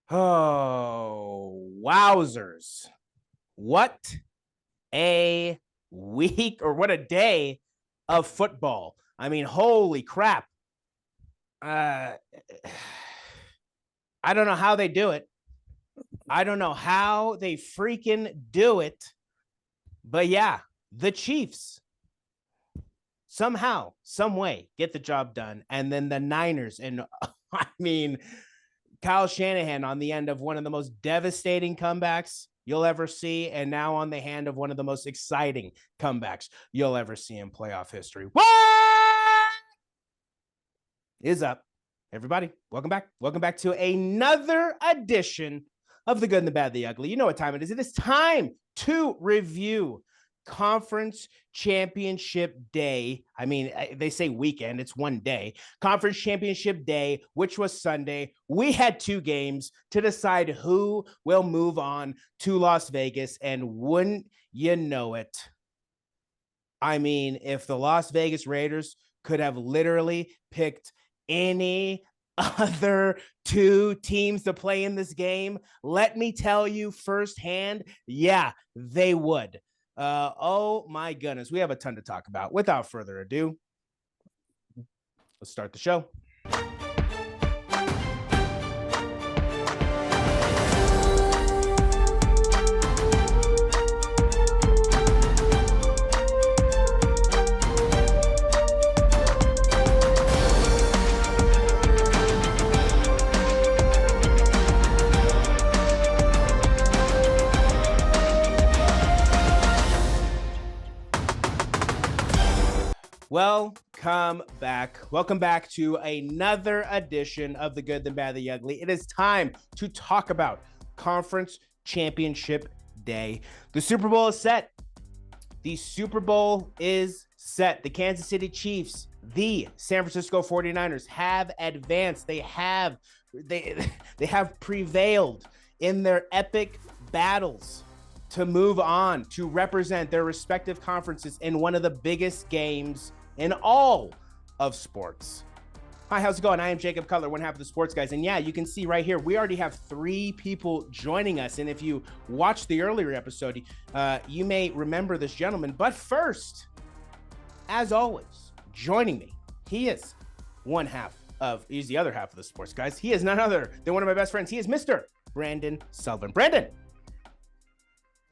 Oh, wowzers. What a week or what a day of football. I mean, holy crap. I don't know how they do it. I don't know how they freaking do it. But yeah, the Chiefs somehow, some way get the job done. And then the Niners. And I mean, Kyle Shanahan on the end of one of the most devastating comebacks you'll ever see, and now on the hand of one of the most exciting comebacks you'll ever see in playoff history. What is up, everybody? Welcome back. Welcome back to another edition of The Good and the Bad, the Ugly. You know what time it is. It is time to review Conference Championship Day. I mean, they say weekend, it's one day. Conference Championship Day, which was Sunday. We had two games to decide who will move on to Las Vegas. And wouldn't you know it? I mean, if the Las Vegas Raiders could have literally picked any other two teams to play in this game, let me tell you firsthand, yeah, they would. Oh my goodness, we have a ton to talk about. Without further ado, let's start the show. Welcome back. Welcome back to another edition of The Good, the Bad, the Ugly. It is time to talk about Conference Championship Day. The Super Bowl is set. The Super Bowl is set. The Kansas City Chiefs, the San Francisco 49ers have advanced. They have prevailed in their epic battles to move on to represent their respective conferences in one of the biggest games in all of sports. Hi, how's it going? I am Jacob Cutler, one half of the Sports Guys. And yeah, you can see right here, we already have 3 people joining us. And if you watched the earlier episode, you may remember this gentleman. But first, as always, joining me, he's the other half of the Sports Guys. He is none other than one of my best friends. He is Mr. Brandon Sullivan. Brandon,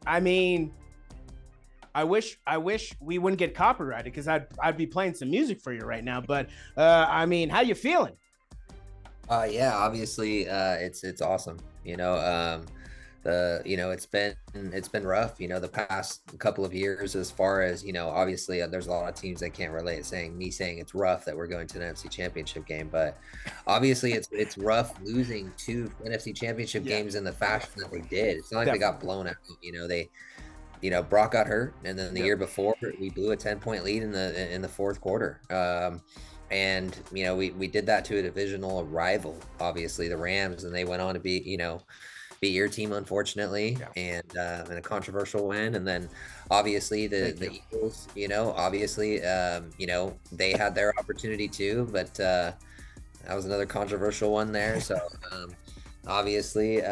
I mean, I wish we wouldn't get copyrighted because I'd be playing some music for you right now. But I mean, how you feeling? Yeah, obviously, it's awesome. It's been rough. The past couple of years, as far as obviously, there's a lot of teams that can't relate. Saying it's rough that we're going to an NFC Championship game, but obviously, it's rough losing 2 NFC Championship games in the fashion that they did. It's not like they got blown out. Brock got hurt, and then the year before we blew a 10-point lead in the fourth quarter. And we did that to a divisional rival, obviously the Rams, and they went on to beat your team, unfortunately, and a controversial win. And then obviously the Eagles, obviously they had their opportunity too, but that was another controversial one there. So obviously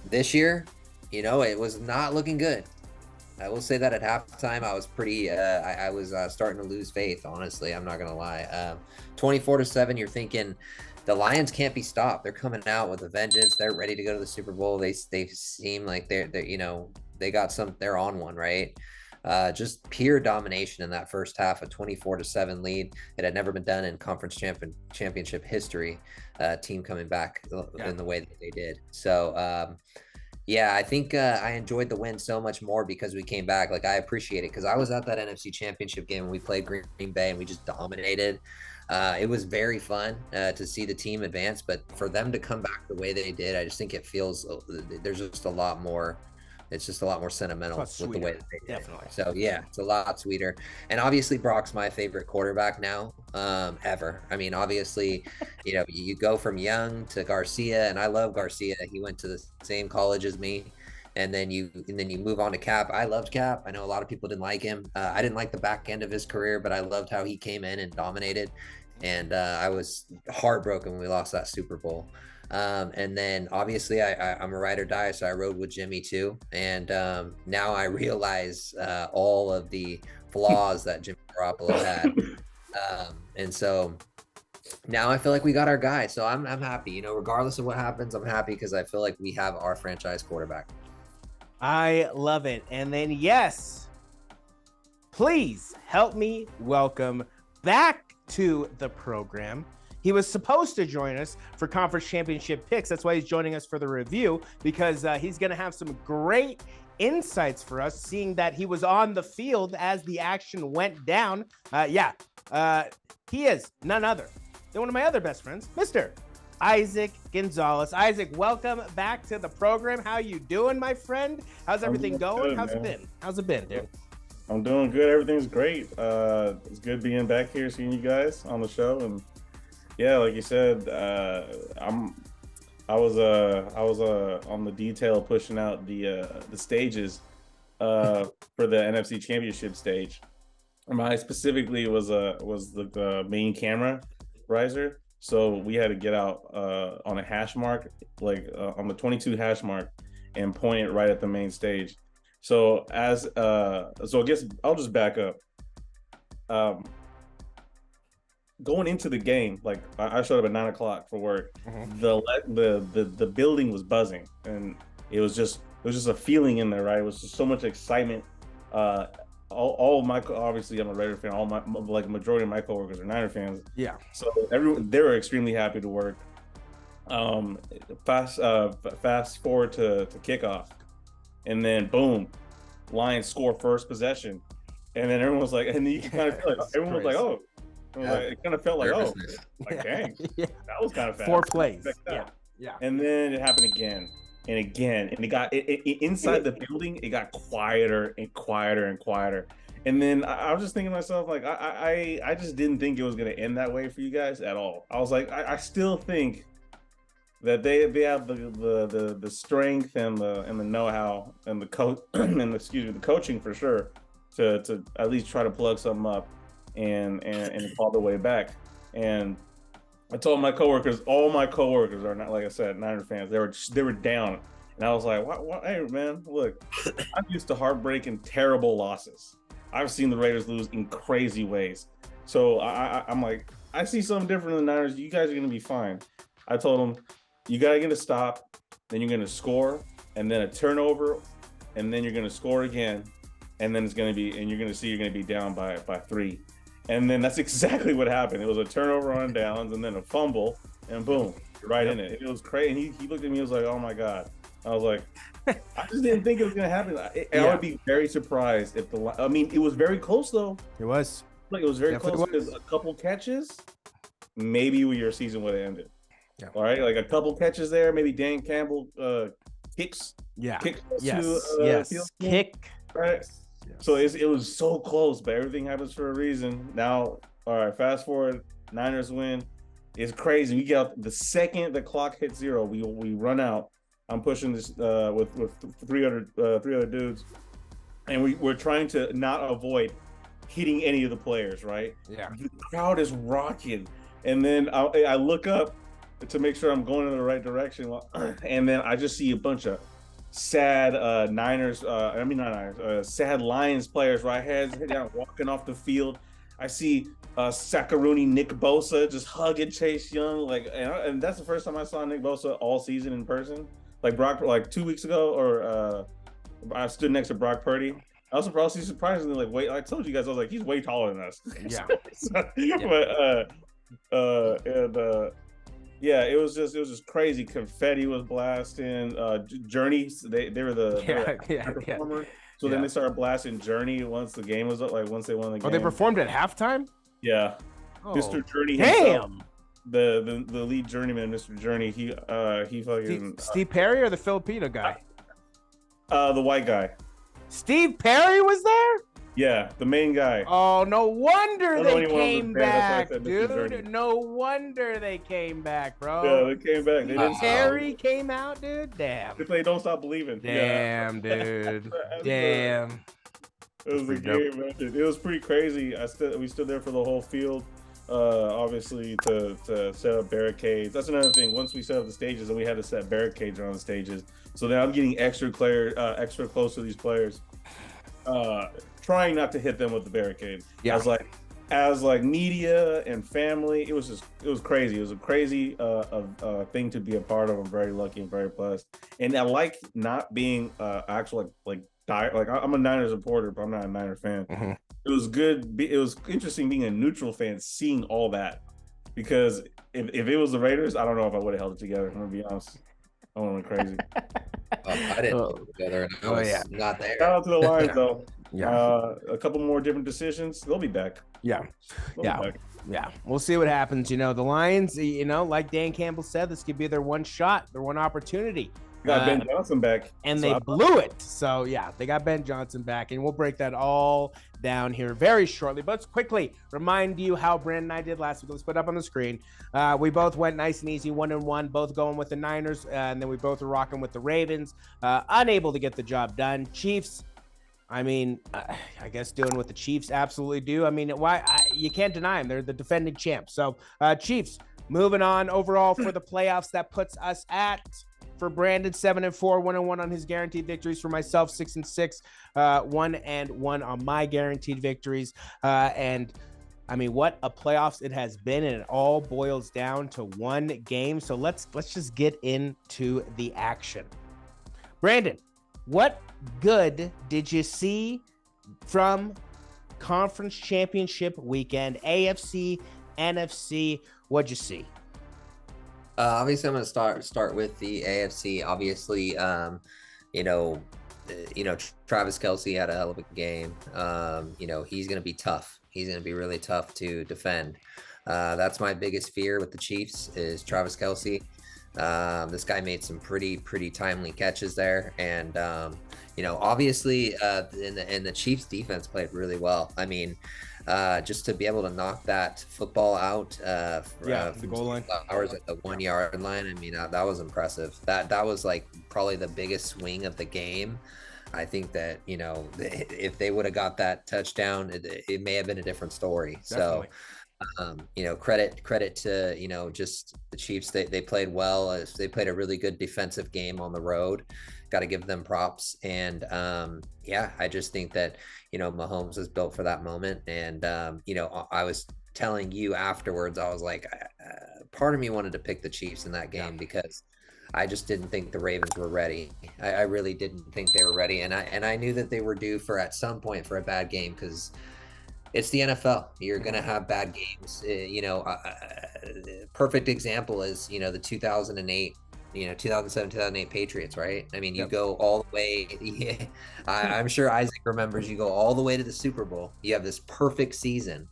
this year, it was not looking good. I will say that at halftime, I was pretty. I was starting to lose faith. Honestly, I'm not gonna lie. 24-7. You're thinking the Lions can't be stopped. They're coming out with a vengeance. They're ready to go to the Super Bowl. They seem like they're they got some. They're on one, right? Just pure domination in that first half. A 24-7 lead. It had never been done in conference championship history. Team coming back in the way that they did. So. Yeah, I think I enjoyed the win so much more because we came back. Like, I appreciate it because I was at that NFC Championship game when we played Green Bay and we just dominated. It was very fun to see the team advance, but for them to come back the way they did, I just think it feels there's just a lot more. It's just a lot more sentimental with the way that they did. Definitely. So yeah, it's a lot sweeter. And obviously Brock's my favorite quarterback now, ever. I mean, obviously, you go from Young to Garcia, and I love Garcia. He went to the same college as me. And then you move on to Cap. I loved Cap. I know a lot of people didn't like him. I didn't like the back end of his career, but I loved how he came in and dominated. And I was heartbroken when we lost that Super Bowl. And then obviously I'm a ride or die, so I rode with Jimmy too. And now I realize all of the flaws that Jimmy Garoppolo had. And so now I feel like we got our guy. So I'm happy. You know, regardless of what happens, I'm happy because I feel like we have our franchise quarterback. I love it. And then, yes, please help me welcome back to the program. He was supposed to join us for conference championship picks. That's why he's joining us for the review, because he's going to have some great insights for us, seeing that he was on the field as the action went down. He is none other than one of my other best friends, Mr. Isaac Gonzalez. Isaac, welcome back to the program. How you doing, my friend? How's everything going? How's it been, dude? I'm doing good. Everything's great. It's good being back here, seeing you guys on the show. And yeah, like you said, I was on the detail pushing out the stages for the NFC Championship stage. Mine specifically was the main camera riser, so we had to get out on a hash mark, on the 22 hash mark, and point it right at the main stage. So I guess I'll just back up. Going into the game, like I showed up at 9 o'clock for work. Mm-hmm. The building was buzzing, and it was just a feeling in there, right? It was just so much excitement. All of my, obviously I'm a Raider fan. All my, like, majority of my coworkers are Niner fans. Yeah. So they were extremely happy to work. Fast forward to kickoff, and then boom, Lions score first possession, and then everyone was like, and you kind of feel like everyone was like, oh. It kind of felt like, oh, like, dang, that was kind of fast. 4 plays. Yeah. And then it happened again and again. And it got inside the building, it got quieter and quieter and quieter. And then I was just thinking to myself, like, I just didn't think it was going to end that way for you guys at all. I was like, I still think that they have the strength and the know-how and the coaching for sure to at least try to plug something up and fall the way back. And I told my coworkers, all my coworkers are not, like I said, Niner fans. They were down, and I was like, "What? Hey, man, look, I'm used to heartbreaking, terrible losses. I've seen the Raiders lose in crazy ways. So I'm like, I see something different in the Niners. You guys are gonna be fine." I told them, "You gotta get a stop, then you're gonna score, and then a turnover, and then you're gonna score again, and then you're gonna be down by 3." And then that's exactly what happened. It was a turnover on downs, and then a fumble, and boom, right in it. It was crazy. And he looked at me and was like, "Oh my God." I was like, I just didn't think it was going to happen. I would be very surprised if it was very close though. It was. Like, it was very close, because a couple catches, maybe your season would have ended. Yeah. All right. Like, a couple catches there, maybe Dan Campbell kicks. Yeah. Kick. Right. Yes. So it was so close, but everything happens for a reason. Now, all right, fast forward, Niners win. It's crazy. We get out the second the clock hits 0, we run out. I'm pushing this with 300 dudes, and we're trying to not avoid hitting any of the players, right? Yeah. The crowd is rocking, and then I look up to make sure I'm going in the right direction, and then I just see a bunch of sad sad Lions players, right, heads down, walking off the field. I see Sakaruni, Nick Bosa just hugging Chase Young, and that's the first time I saw Nick Bosa all season in person. Like 2 weeks ago, or I stood next to Brock Purdy. I was surprisingly, wait, I told you guys, I was like, he's way taller than us. Yeah. Yeah, it was just crazy. Confetti was blasting. Journey, they were the performer. So then they started blasting Journey once the game was up. Like, once they won the game. Oh, they performed at halftime. Yeah, Mr. Journey. Damn. Himself, the lead journeyman, Mr. Journey. He fucking Steve Perry, or the Filipino guy? The white guy. Steve Perry was there? Yeah, the main guy. Oh, no wonder they came back, dude. No wonder they came back, bro. Yeah, they came back. Perry came out, dude. Damn. They played Don't Stop Believing. Damn, dude. Damn. It was a game, man. It was pretty crazy. We stood there for the whole field. obviously to set up barricades. That's another thing. Once we set up the stages, then we had to set barricades around the stages. So now I'm getting extra close to these players, trying not to hit them with the barricade. Yeah. As media and family, it was crazy. It was a crazy thing to be a part of. I'm very lucky and very blessed. And I like not being actual I'm a Niners supporter, but I'm not a Niners fan. Mm-hmm. It was good. It was interesting being a neutral fan, seeing all that, because if it was the Raiders, I don't know if I would have held it together. I'm gonna be honest. I went crazy. I didn't hold it together. And I was not there. Shout out to the Lions though. Yeah. A couple more different decisions. They'll be back. Yeah. They'll be back. Yeah. We'll see what happens. The Lions, like Dan Campbell said, this could be their one shot, their one opportunity. Got Ben Johnson back. And they blew it. So, yeah, they got Ben Johnson back. And we'll break that all down here very shortly. But let's quickly remind you how Brandon and I did last week. Let's put it up on the screen. We both went nice and easy, 1-1, both going with the Niners. And then we both were rocking with the Ravens. Unable to get the job done. Chiefs. I guess doing what the Chiefs absolutely do. You can't deny them. They're the defending champs. So, Chiefs moving on overall for the playoffs. That puts us at, for Brandon, 7-4, 1-1 on his guaranteed victories. For myself, 6-6, 1-1 on my guaranteed victories. What a playoffs it has been, and it all boils down to one game. So let's just get into the action. Brandon, what good did you see from conference championship weekend? AFC, NFC, what'd you see? Obviously, I'm going to start with the AFC. Obviously, Travis Kelce had a hell of a game. He's going to be tough. He's going to be really tough to defend. That's my biggest fear with the Chiefs is Travis Kelce. This guy made some pretty timely catches there, and obviously, and the Chiefs defense played really well. Just to be able to knock that football out, the goal line, hours at the 1 yard line. That was impressive. That was like probably the biggest swing of the game. I think that if they would have got that touchdown, it may have been a different story. Definitely. So. Credit to just the Chiefs. They played well. They played a really good defensive game on the road. Got to give them props. And I just think that Mahomes is built for that moment. And I was telling you afterwards, I was like, part of me wanted to pick the Chiefs in that game because I just didn't think the Ravens were ready. I really didn't think they were ready, and I knew that they were due for at some point for a bad game because. It's the NFL. You're going to have bad games. Perfect example is, the 2008, 2007, 2008 Patriots, right? You go all the way. I'm sure Isaac remembers you go all the way to the Super Bowl. You have this perfect season.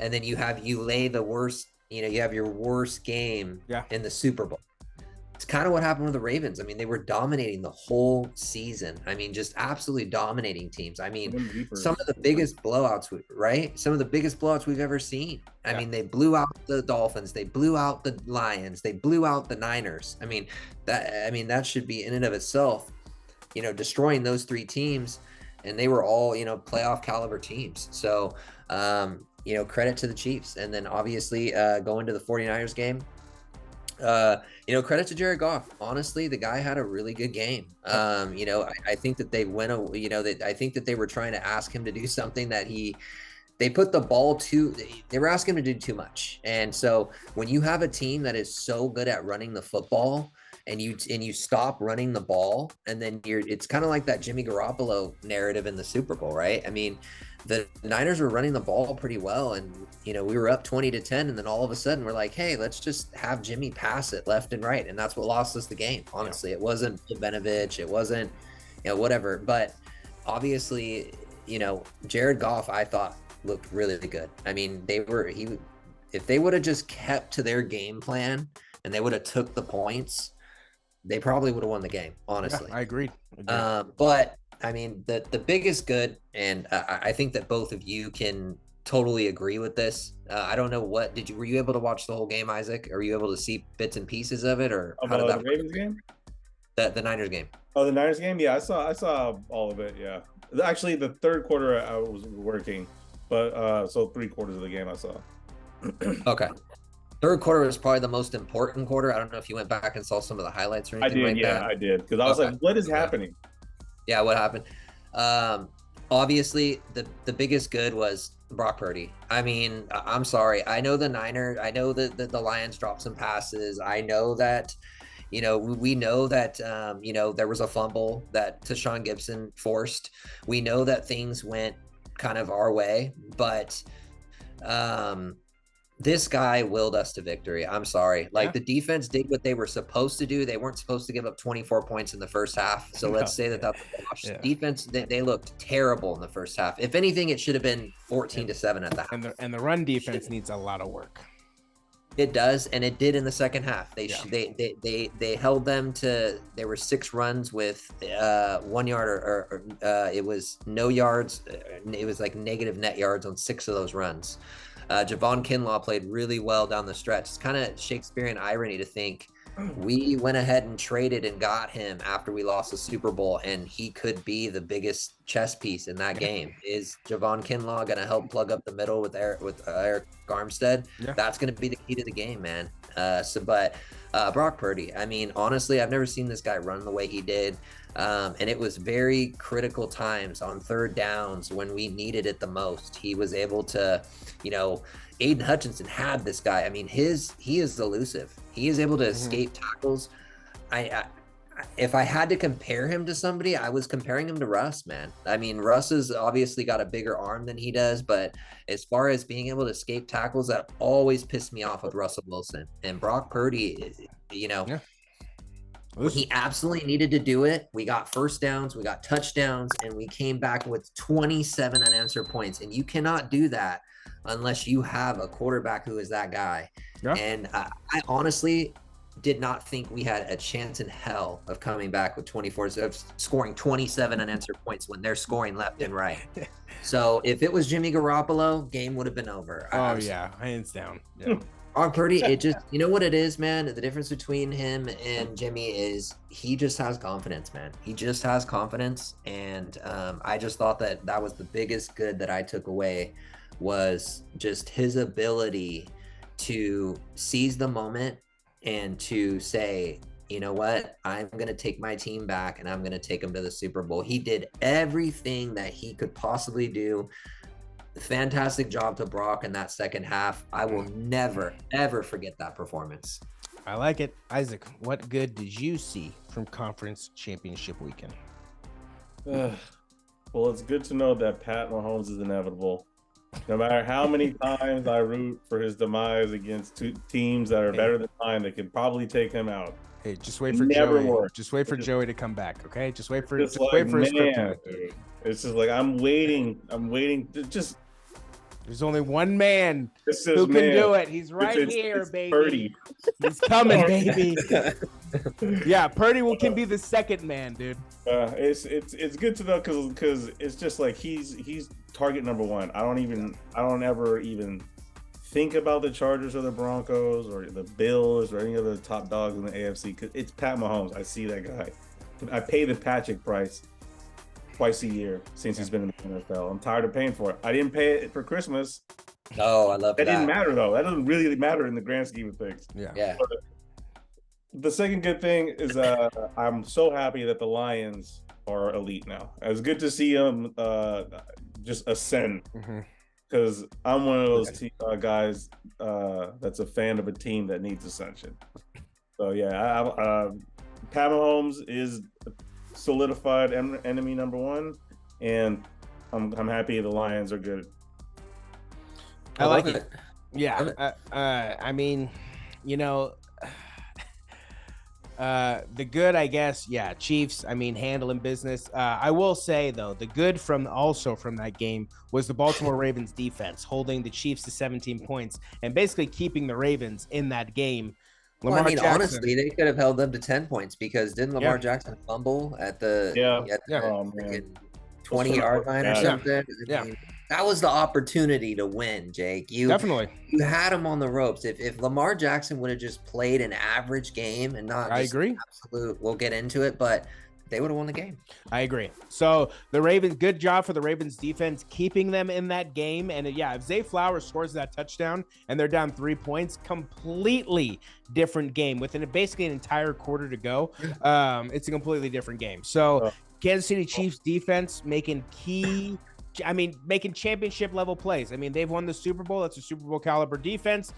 And then you lay the worst, you have your worst game in the Super Bowl. It's kind of what happened with the Ravens. They were dominating the whole season. Just absolutely dominating teams. Some of the biggest blowouts, right? Some of the biggest blowouts we've ever seen. They blew out the Dolphins. They blew out the Lions. They blew out the Niners. That should be in and of itself, destroying those three teams. And they were all, playoff caliber teams. So, credit to the Chiefs. And then obviously going to the 49ers game. Credit to Jared Goff. Honestly, the guy had a really good game. I think that they went, I think that they were trying to ask him to do something that they put the ball they were asking him to do too much. And so when you have a team that is so good at running the football and you stop running the ball, and then it's kind of like that Jimmy Garoppolo narrative in the Super Bowl, right? The Niners were running the ball pretty well, and we were up 20-10, and then all of a sudden we're like, hey, let's just have Jimmy pass it left and right, and that's what lost us the game. Honestly, it wasn't Benovich, it wasn't whatever, but obviously Jared Goff I thought looked really good. If they would have just kept to their game plan and they would have took the points, they probably would have won the game. Honestly, I agreed. But the biggest good, and I think that both of you can totally agree with this. I don't know were you able to watch the whole game, Isaac? Are you able to see bits and pieces of it, or how did that the Ravens game? The Niners game. Oh, the Niners game? Yeah, I saw all of it. Yeah, actually, the third quarter I was working, but so 3/4 of the game I saw. Okay. Third quarter was probably the most important quarter. I don't know if you went back and saw some of the highlights or I anything did, like yeah, that. I did. Because I was like, what is happening? Yeah, what happened? Obviously, the biggest good was Brock Purdy. I mean, I'm sorry. I know I know that the Lions dropped some passes. I know that, we know that, there was a fumble that Tashawn Gibson forced. We know that things went kind of our way, but this guy willed us to victory. I'm sorry. Like, the defense did what they were supposed to do. They weren't supposed to give up 24 points in the first half. So let's say that that's a wash. Defense, they looked terrible in the first half. If anything, it should have been 14-7 at the half. And the run defense needs a lot of work. It does, and it did in the second half. They held them to. There were 6 runs with 1 yard or it was no yards. It was like negative net yards on 6 of those runs. Javon Kinlaw played really well down the stretch. It's kind of Shakespearean irony to think we went ahead and traded and got him after we lost the Super Bowl, and he could be the biggest chess piece in that game. Is Javon Kinlaw going to help plug up the middle with Eric Armstead? Yeah. That's going to be the key to the game, man. But Brock Purdy, I mean, honestly, I've never seen this guy run the way he did. And it was very critical times on third downs when we needed it the most. He was able to, Aiden Hutchinson had this guy. I mean, he is elusive. He is able to escape tackles. If I had to compare him to somebody, I was comparing him to Russ, man. I mean, Russ has obviously got a bigger arm than he does, but as far as being able to escape tackles, that always pissed me off with Russell Wilson. And Brock Purdy, when he absolutely needed to do it, we got first downs, we got touchdowns, and we came back with 27 unanswered points. And you cannot do that unless you have a quarterback who is that guy. Yeah. And I honestly did not think we had a chance in hell of coming back with 24, of scoring 27 unanswered points when they're scoring left and right. So if it was Jimmy Garoppolo, game would have been over. Oh, yeah, hands down. Yeah. Brock Purdy, it just, you know what it is, man? The difference between him and Jimmy is he just has confidence, man. He just has confidence. And I just thought that was the biggest good that I took away, was just his ability to seize the moment and to say, you know what, I'm going to take my team back and I'm going to take them to the Super Bowl. He did everything that he could possibly do. Fantastic job to Brock in that second half. I will never, ever forget that performance. I like it. Isaac, what good did you see from Conference Championship weekend? Well, it's good to know that Pat Mahomes is inevitable. No matter how many times I root for his demise against 2 teams that are better than mine, that could probably take him out. Hey, just wait for Joey. Just wait for Joey to come back, okay? Just wait for his kryptonite. Dude. It's just like I'm waiting. Just there's only one man who can do it. He's right here, baby. Purdy. He's coming, baby. Yeah, Purdy can be the second man, dude. It's good to know because it's just like he's target number 1. I don't ever even think about the Chargers or the Broncos or the Bills or any other top dogs in the AFC, because it's Pat Mahomes. I see that guy. I pay the Patrick price twice a year since he's been in the NFL. I'm tired of paying for it. I didn't pay it for Christmas. Oh, I love that. That didn't matter, though. That doesn't really matter in the grand scheme of things. Yeah. But the second good thing is I'm so happy that the Lions are elite now. It's good to see them just ascend. Because I'm one of those guys that's a fan of a team that needs ascension. So, yeah, Pat Mahomes is solidified enemy number 1, and I'm happy the Lions are good. I like it. Yeah. I mean, the good, I guess, Chiefs, I mean, handling business. I will say, though, the good from that game was the Baltimore Ravens defense holding the Chiefs to 17 points and basically keeping the Ravens in that game. Honestly, they could have held them to 10 points, because didn't Lamar Jackson fumble at the 20-yard line or something? I mean, that was the opportunity to win, Jake. Definitely. You had him on the ropes. If Lamar Jackson would have just played an average game and not, I agree. Absolute, we'll get into it, but they would have won the game. I agree. So the Ravens, good job for the Ravens defense keeping them in that game. And yeah, if Zay Flowers scores that touchdown and they're down 3 points, completely different game within basically an entire quarter to go. It's a completely different game. So Kansas City Chiefs defense making championship level plays. I mean, they've won the Super Bowl. That's a Super Bowl caliber defense.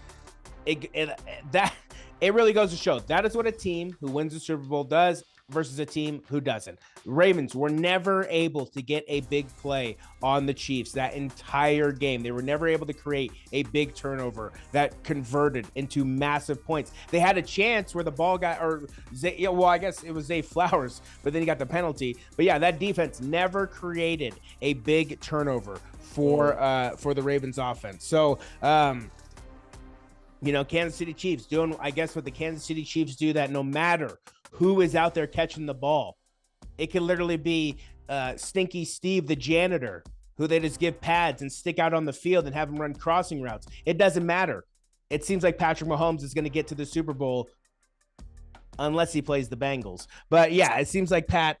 It really goes to show that is what a team who wins the Super Bowl does versus a team who doesn't. Ravens were never able to get a big play on the Chiefs that entire game. They were never able to create a big turnover that converted into massive points. They had a chance where the ball got, I guess it was Zay Flowers, but then he got the penalty. But yeah, that defense never created a big turnover for the Ravens offense. So, Kansas City Chiefs doing, I guess, what the Kansas City Chiefs do, that no matter who is out there catching the ball, it could literally be Stinky Steve, the janitor, who they just give pads and stick out on the field and have him run crossing routes. It doesn't matter. It seems like Patrick Mahomes is going to get to the Super Bowl unless he plays the Bengals. But yeah, it seems like Pat,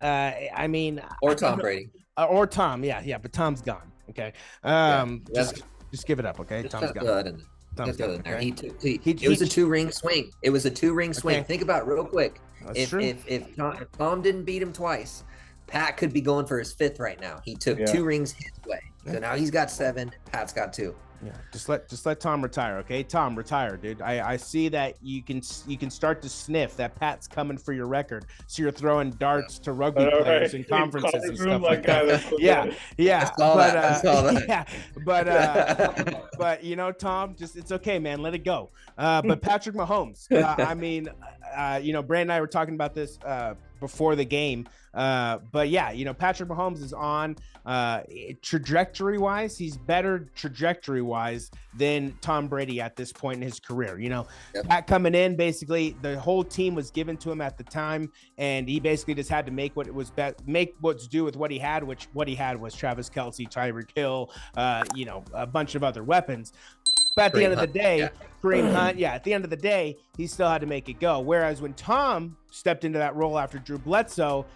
or Tom Brady. Or Tom, yeah, but Tom's gone. Okay. Just give it up, okay? Tom's gone. It was a 2-ring swing. It was a 2-ring swing. Okay. Think about it real quick. If Tom didn't beat him twice, Pat could be going for his 5th right now. He took 2 rings his way. So now he's got 7. Pat's got 2. Yeah, just let Tom retire, okay? Tom, retire, dude. I see that you can start to sniff that Pat's coming for your record. So you're throwing darts to rugby players in conferences and stuff like that. Yeah. I saw that. Yeah, but Tom, it's okay, man. Let it go. But Patrick Mahomes, Brandon and I were talking about this before the game. But yeah, Patrick Mahomes is on trajectory wise. He's better trajectory wise than Tom Brady at this point in his career. Pat coming in, basically the whole team was given to him at the time, and he basically just had to make what's due with what he had, which what he had was Travis Kelce, Tyreek Hill, a bunch of other weapons. But at the end of the day, Kareem Hunt, at the end of the day, he still had to make it go. Whereas when Tom stepped into that role after Drew Bledsoe,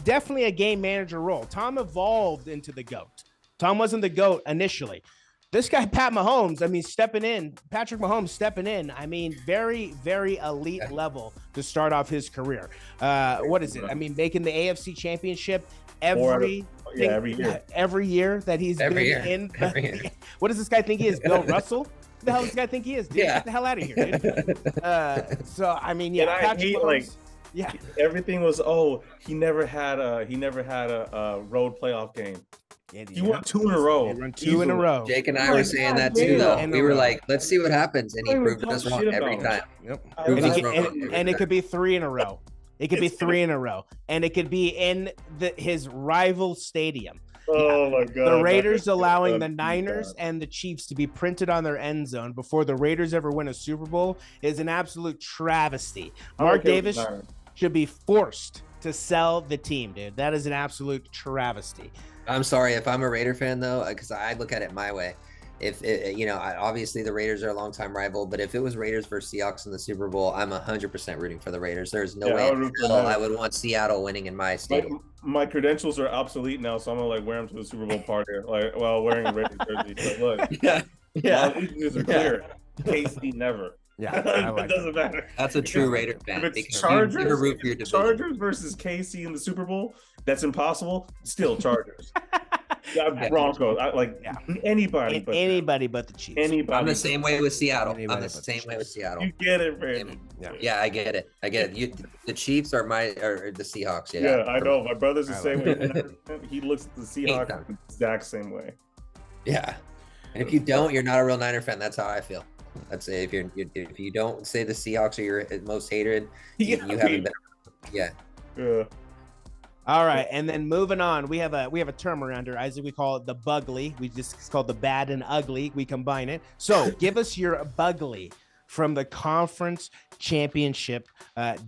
definitely a game manager role. Tom evolved into the GOAT. Tom wasn't the GOAT initially. This guy, Patrick Mahomes, stepping in, very, very elite level to start off his career. What is it? Making the AFC Championship every year that he's been in. What does this guy think he is, Bill Russell? What the hell does this guy think he is, dude? Get the hell out of here, dude. Patrick Mahomes. Yeah, everything was he never had a road playoff game. He won 2 in a row. He won 2 in a row. Jake and I were saying that too, though. We were like, let's see what happens, and he proved us wrong every time. Yep. And it could be 3 in a row. It could be 3 in a row, and it could be in his rival stadium. Oh my God! The Raiders allowing the Niners and the Chiefs to be printed on their end zone before the Raiders ever win a Super Bowl is an absolute travesty. Mark Davis should be forced to sell the team, dude. That is an absolute travesty. I'm sorry if I'm a Raider fan though, because I look at it my way. If obviously the Raiders are a longtime rival, but if it was Raiders versus Seahawks in the Super Bowl, I'm 100% rooting for the Raiders. There's no way in hell I would want Seattle winning in my stadium. My credentials are obsolete now, so I'm gonna wear them to the Super Bowl party, while wearing a Raiders jersey. But look, my allegiances are clear. KC never. Yeah, it doesn't matter. That's a true Raider fan. If it's Chargers versus KC in the Super Bowl, that's impossible. Still Chargers. Broncos. Anybody but the Chiefs. I'm the same way with Seattle. You get it, Brandon. Yeah, I get it. The Chiefs are the Seahawks. Yeah, I know. My brother's the same way. He looks at the Seahawks the exact same way. Yeah. And if you don't, you're not a real Niner fan. That's how I feel. I'd say if you don't say the Seahawks are your most hated, you haven't been. Yeah. All right, and then moving on, we have a term around here, Isaac. We call it the bugly. It's called the bad and ugly. We combine it. So give us your bugly from the conference championship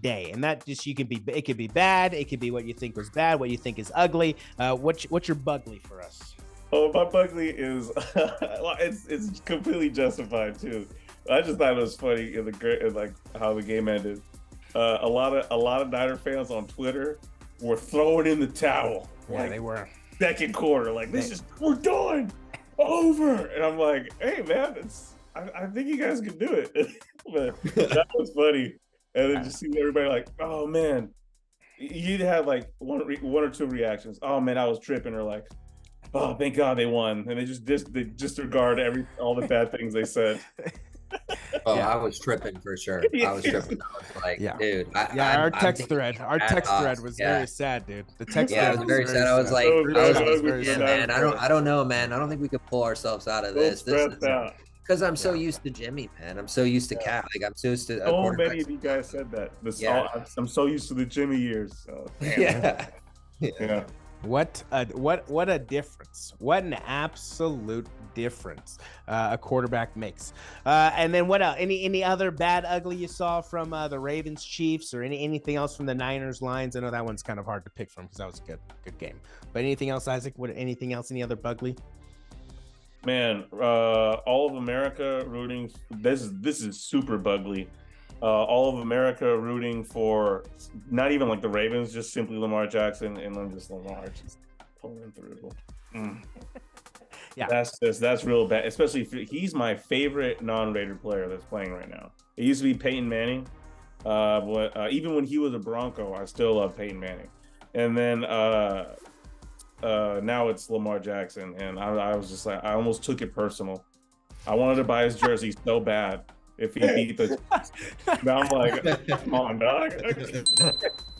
day, and that just it could be bad, it could be what you think was bad, what you think is ugly. What's your bugly for us? Oh, my bugly is it's completely justified too. I just thought it was funny in how the game ended. A lot of Niner fans on Twitter were throwing in the towel. Yeah, they were. Second quarter, like we're done, over. And I'm like, hey man, I think you guys can do it. But that was funny. And then just seeing everybody like, oh man, you'd have like one or two reactions. Oh man, I was tripping, or like, oh thank God they won, and they disregard all the bad things they said. Oh, I was tripping for sure. I was tripping. I was like, dude. Our text thread was very sad, dude. The text thread was very sad. I was like, man, I don't know, man. I don't think we could pull ourselves out of this. Because I'm so used to Jimmy, man. I'm so used to Cat. Like I'm so used to. So many of you guys said that. I'm so used to the Jimmy years. So, yeah. What a difference. What an absolute difference a quarterback makes. And then what else? Any other bad ugly you saw from the Ravens Chiefs, or anything else from the Niners Lions? I know that one's kind of hard to pick from because that was a good game. But anything else, Isaac? Anything else? Any other bugly? Man, all of America rooting. This is super bugly. All of America rooting for not even like the Ravens, just simply Lamar Jackson, and then just Lamar just pulling through. Yeah, that's real bad. Especially if he's my favorite non-Raider player that's playing right now. It used to be Peyton Manning, but even when he was a Bronco, I still love Peyton Manning. And then now it's Lamar Jackson, and I was just like, I almost took it personal. I wanted to buy his jersey so bad if he beat the. Now I'm like, come on, dog.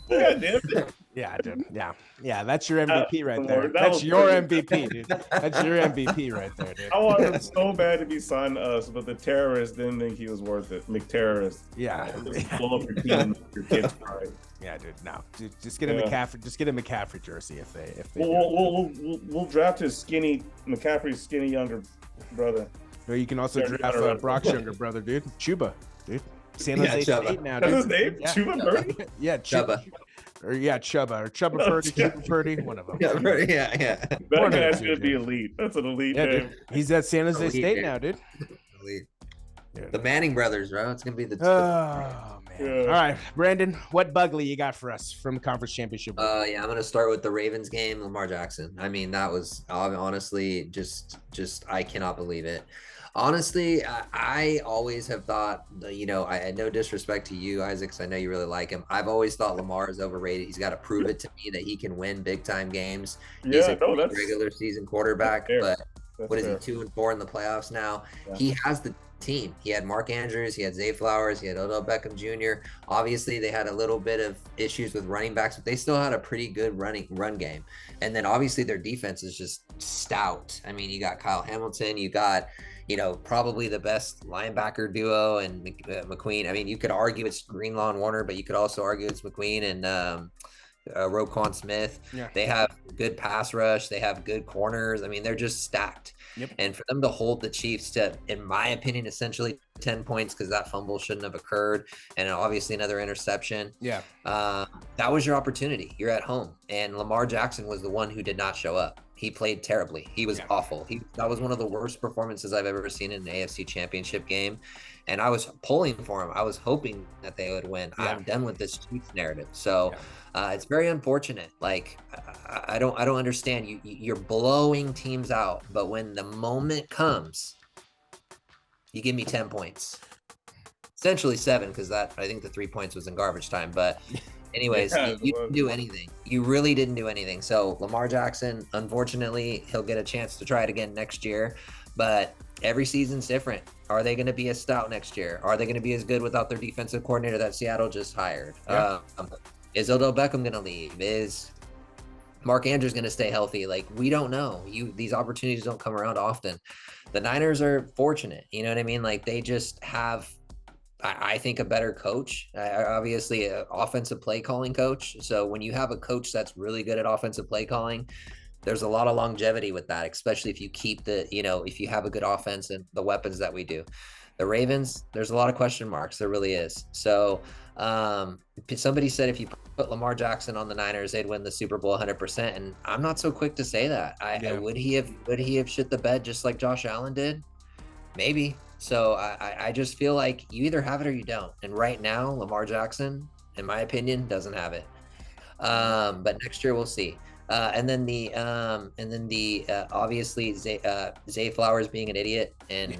Yeah, dude. Yeah. That's your MVP right there. That's your MVP, dude. That's your MVP right there, dude. I wanted him so bad to be signed to us, but the terrorist didn't think he was worth it. McTerrorist. Yeah. Blow up your team, your kids cry. Yeah, dude. No, just get a McCaffrey. Just get a McCaffrey jersey if they. We'll draft McCaffrey's skinny younger brother. Or you can also draft Brock's younger brother, dude. Chuba, dude. San Jose State now, dude. That's his name? Yeah. Chuba Purdy? Yeah, Chuba. Chuba Purdy, Chuba Purdy, one of them. Yeah. That guy's gonna be elite. That's an elite name. Dude. He's at San Jose State now, dude. Elite. The Manning brothers, bro. It's gonna be the. Oh man! All right, Brandon, what bugly you got for us from the conference championship? Yeah, I'm gonna start with the Ravens game. Lamar Jackson. I mean, that was honestly just I cannot believe it. Honestly, I always have thought, I had no disrespect to you, Isaac, because I know you really like him. I've always thought Lamar is overrated. He's got to prove it to me that he can win big time games. He's a regular season quarterback, but what is he, 2-4 in the playoffs now? Yeah. He has the team. He had Mark Andrews, he had Zay Flowers, he had Odell Beckham Jr. Obviously, they had a little bit of issues with running backs, but they still had a pretty good run game. And then obviously their defense is just stout. I mean, you got Kyle Hamilton, you got probably the best linebacker duo, and McQueen. I mean, you could argue it's Greenlaw and Warner, but you could also argue it's McQueen and Roquan Smith. Yeah. They have good pass rush. They have good corners. I mean, they're just stacked. Yep. And for them to hold the Chiefs to, in my opinion, essentially 10 points, because that fumble shouldn't have occurred, and obviously another interception. Yeah. That was your opportunity. You're at home, and Lamar Jackson was the one who did not show up. He played terribly. He was awful. That was one of the worst performances I've ever seen in an AFC Championship game, and I was pulling for him. I was hoping that they would win. Yeah. I'm done with this Chiefs narrative. So it's very unfortunate. Like I don't understand. You're blowing teams out, but when the moment comes, you give me 10 points. Essentially 7, because I think the 3 points was in garbage time, but. Anyways, you didn't do anything. You really didn't do anything. So Lamar Jackson, unfortunately, he'll get a chance to try it again next year. But every season's different. Are they going to be as stout next year? Are they going to be as good without their defensive coordinator that Seattle just hired? Yeah. Is Odell Beckham going to leave? Is Mark Andrews going to stay healthy? Like, we don't know. These opportunities don't come around often. The Niners are fortunate. You know what I mean? Like, they just have – I think a better coach, obviously an offensive play calling coach. So when you have a coach that's really good at offensive play calling, there's a lot of longevity with that, especially if you keep if you have a good offense and the weapons that we do. The Ravens, there's a lot of question marks. There really is. So somebody said if you put Lamar Jackson on the Niners, they'd win the Super Bowl 100%. And I'm not so quick to say that. Would he have shit the bed just like Josh Allen did? Maybe. So I just feel like you either have it or you don't. And right now, Lamar Jackson, in my opinion, doesn't have it. But next year we'll see. And then the obviously Zay Flowers being an idiot and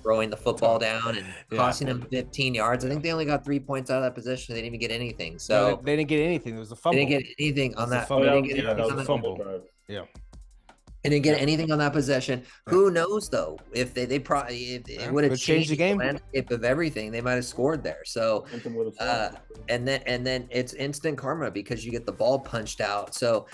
throwing the football down and costing them 15 yards. I think they only got 3 points out of that position. They didn't even get anything. So no, they didn't get anything. It was a fumble. They didn't get anything on that. That was a fumble. Yeah. They didn't get anything on that possession. Who knows though? If they probably it would have changed the game landscape of everything. They might have scored there. So and then it's instant karma because you get the ball punched out. So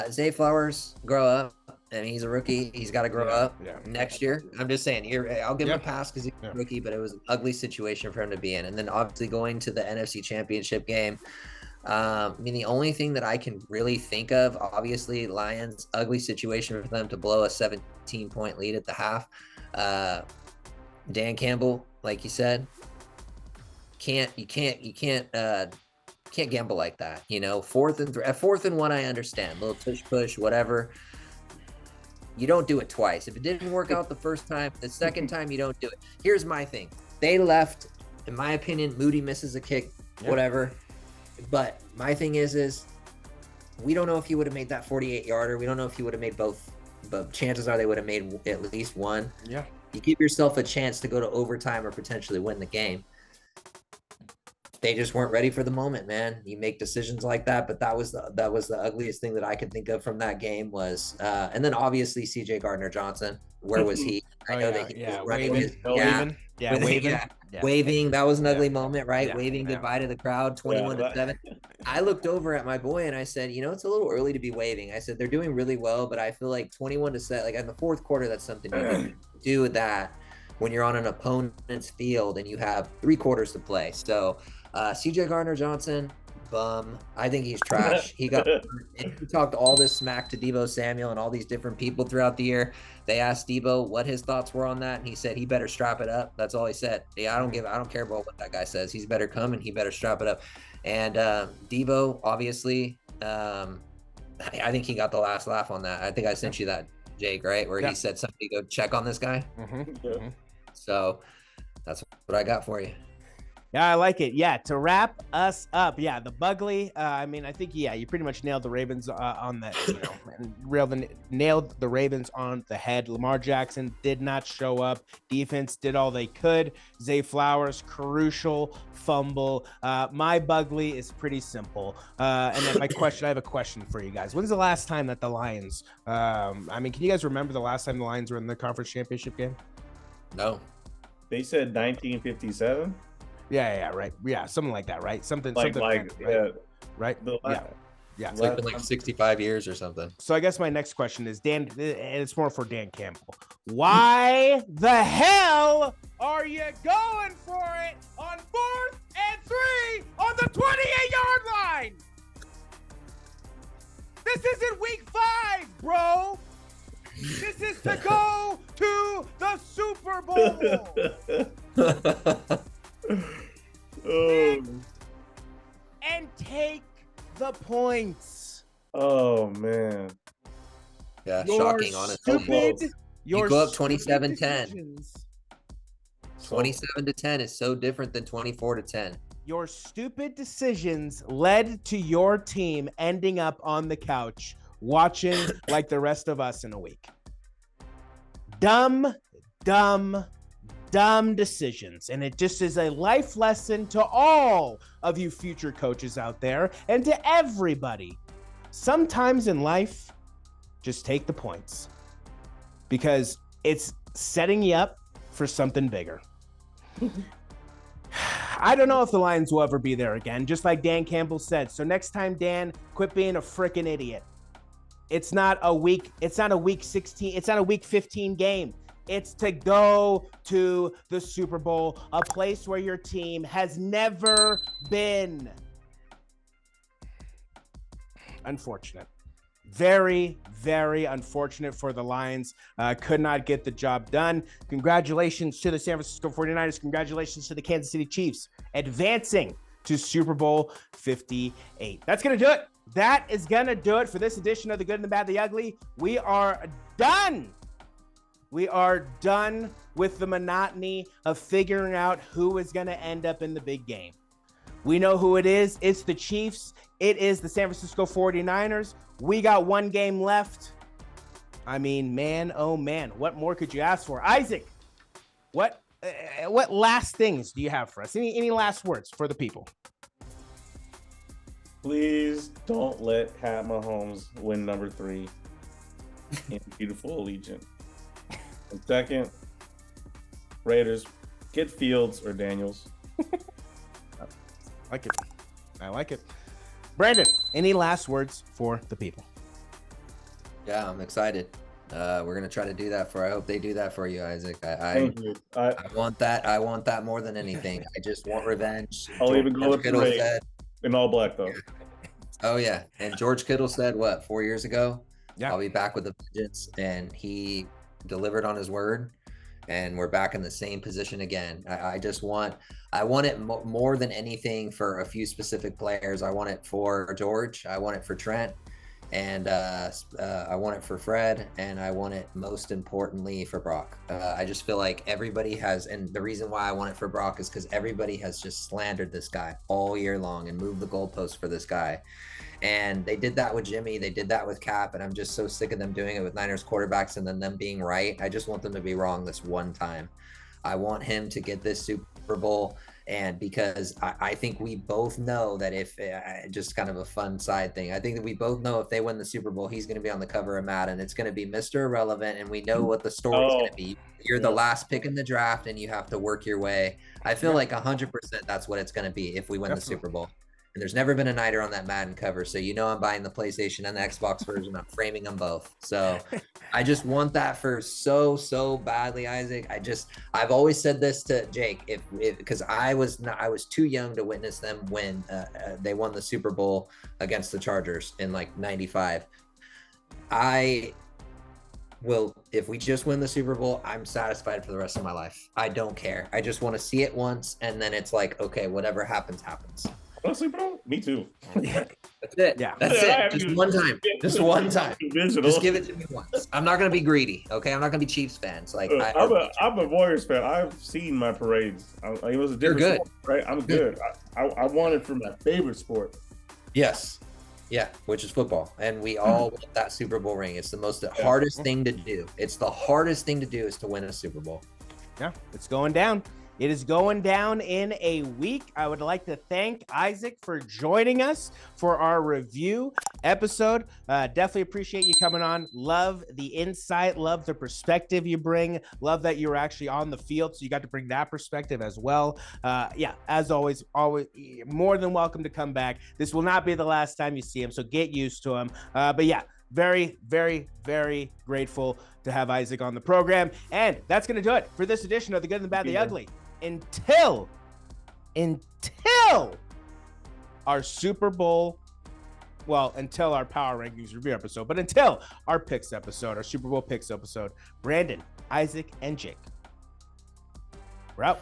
Zay Flowers, grow up. I mean, he's a rookie. He's got to grow up next year. I'm just saying here, I'll give him a pass because he's a rookie, but it was an ugly situation for him to be in. And then obviously going to the NFC Championship game. I mean, the only thing that I can really think of, obviously, Lions, ugly situation for them to blow a 17-point lead at the half. Dan Campbell, like you said, you can't gamble like that. You know, fourth and 1, I understand, little push, whatever. You don't do it twice. If it didn't work out the first time, the second time you don't do it. Here's my thing: they left. In my opinion, Moody misses a kick, whatever. But my thing is we don't know if he would have made that 48-yarder. We don't know if he would have made both, but chances are they would have made at least one. Yeah. You give yourself a chance to go to overtime or potentially win the game. They just weren't ready for the moment, man. You make decisions like that, but that was the ugliest thing that I could think of from that game was, and then obviously CJ Gardner-Johnson. Where was he? I know that he was running waving. That was an ugly moment, right? Yeah, waving goodbye to the crowd, 21-7. I looked over at my boy and I said, you know, it's a little early to be waving. I said, they're doing really well, but I feel like 21-7, like in the fourth quarter, that's something you can do with that when you're on an opponent's field and you have 3 quarters to play. So CJ Gardner-Johnson, bum. I think he's trash. He talked all this smack to Deebo Samuel and all these different people throughout the year. They asked Deebo what his thoughts were on that, and he said he better strap it up. That's all he said. Yeah, I don't care about what that guy says. He's better come and he better strap it up. And Deebo, obviously, I think he got the last laugh on that. I think I sent you that, Jake, right? Where he said somebody go check on this guy. So that's what I got for you. Yeah, I like it. Yeah, to wrap us up. Yeah, the Bugly. I mean, I think you pretty much nailed the Ravens on that. You know, nailed the Ravens on the head. Lamar Jackson did not show up. Defense did all they could. Zay Flowers, crucial fumble. My Bugly is pretty simple. And then I have a question for you guys. When's the last time that the Lions? I mean, can you guys remember the last time the Lions were in the conference championship game? No. They said 1957. Yeah, right. Yeah, something like that, right? Something like right? Yeah. It's like been like 65 years or something. So I guess my next question is, Dan, and it's more for Dan Campbell. Why the hell are you going for it on 4th and 3 on the 28-yard line? This isn't week 5, bro. This is to go to the Super Bowl. And take the points. Oh man. Yeah, shocking, honestly. You go up 27-10. 27-10 is so different than 24-10. Your stupid decisions led to your team ending up on the couch watching like the rest of us in a week. Dumb decisions. And it just is a life lesson to all of you future coaches out there and to everybody. Sometimes in life, just take the points because it's setting you up for something bigger. I don't know if the Lions will ever be there again, just like Dan Campbell said. So next time, Dan, quit being a freaking idiot. It's not a week 16, it's not a week 15 game. It's to go to the Super Bowl, a place where your team has never been. Unfortunate. Very, very unfortunate for the Lions. Could not get the job done. Congratulations to the San Francisco 49ers. Congratulations to the Kansas City Chiefs advancing to Super Bowl 58. That's going to do it. That is going to do it for this edition of The Good and the Bad, the Ugly. We are done. We are done with the monotony of figuring out who is going to end up in the big game. We know who it is. It's the Chiefs. It is the San Francisco 49ers. We got one game left. I mean, man, oh man, what more could you ask for? Isaac, what last things do you have for us? Any last words for the people? Please don't let Pat Mahomes win number 3 in beautiful Allegiant. And second, Raiders, get Fields or Daniels. I like it. Brandon, any last words for the people? Yeah, I'm excited. We're gonna try to do that I hope they do that for you, Isaac. I want that. I want that more than anything. I just want revenge. I'll even go with Kittle in all black though. Oh yeah, and George Kittle said what 4 years ago? Yeah, I'll be back with the vengeance, and he delivered on his word. And we're back in the same position again. I want it more than anything for a few specific players. I want it for George. I want it for Trent. And I want it for Fred. And I want it most importantly for Brock. I just feel like everybody has, and the reason why I want it for Brock is because everybody has just slandered this guy all year long and moved the goalposts for this guy. And they did that with Jimmy. They did that with Cap. And I'm just so sick of them doing it with Niners quarterbacks and then them being right. I just want them to be wrong this one time. I want him to get this Super Bowl. And because I think we both know that if just kind of a fun side thing, I think that we both know if they win the Super Bowl, he's going to be on the cover of Madden. It's going to be Mr. Irrelevant. And we know what the story is going to be. You're the last pick in the draft and you have to work your way. I feel like 100% that's what it's going to be if we win the Super Bowl. And there's never been a Niner on that Madden cover. So, I'm buying the PlayStation and the Xbox version. I'm framing them both. So I just want that for so badly, Isaac. I've always said this to Jake, because I was too young to witness them when they won the Super Bowl against the Chargers in like 95. If we just win the Super Bowl, I'm satisfied for the rest of my life. I don't care. I just want to see it once. And then it's like, okay, whatever happens, happens. Honestly, bro, me too. That's it. Yeah, that's it. Just one time. Just one time. Just give it to me once. I'm not gonna be greedy. Okay, I'm not gonna be Chiefs fans. Like I'm a Warriors fan. I've seen my parades. It was a different sport, right? I'm good. I want it for my favorite sport. Yes. Yeah, which is football, and we all want that Super Bowl ring. It's the hardest thing to do. It's the hardest thing to do is to win a Super Bowl. Yeah, it's going down. It is going down in a week. I would like to thank Isaac for joining us for our review episode. Definitely appreciate you coming on. Love the insight. Love the perspective you bring. Love that you were actually on the field, so you got to bring that perspective as well. As always more than welcome to come back. This will not be the last time you see him, so get used to him. Very, very, very grateful to have Isaac on the program. And that's going to do it for this edition of The Good, the Bad, the Ugly. Until our Super Bowl, until our Power Rankings review episode, but until our picks episode, our Super Bowl picks episode, Brandon, Isaac, and Jake, we're out.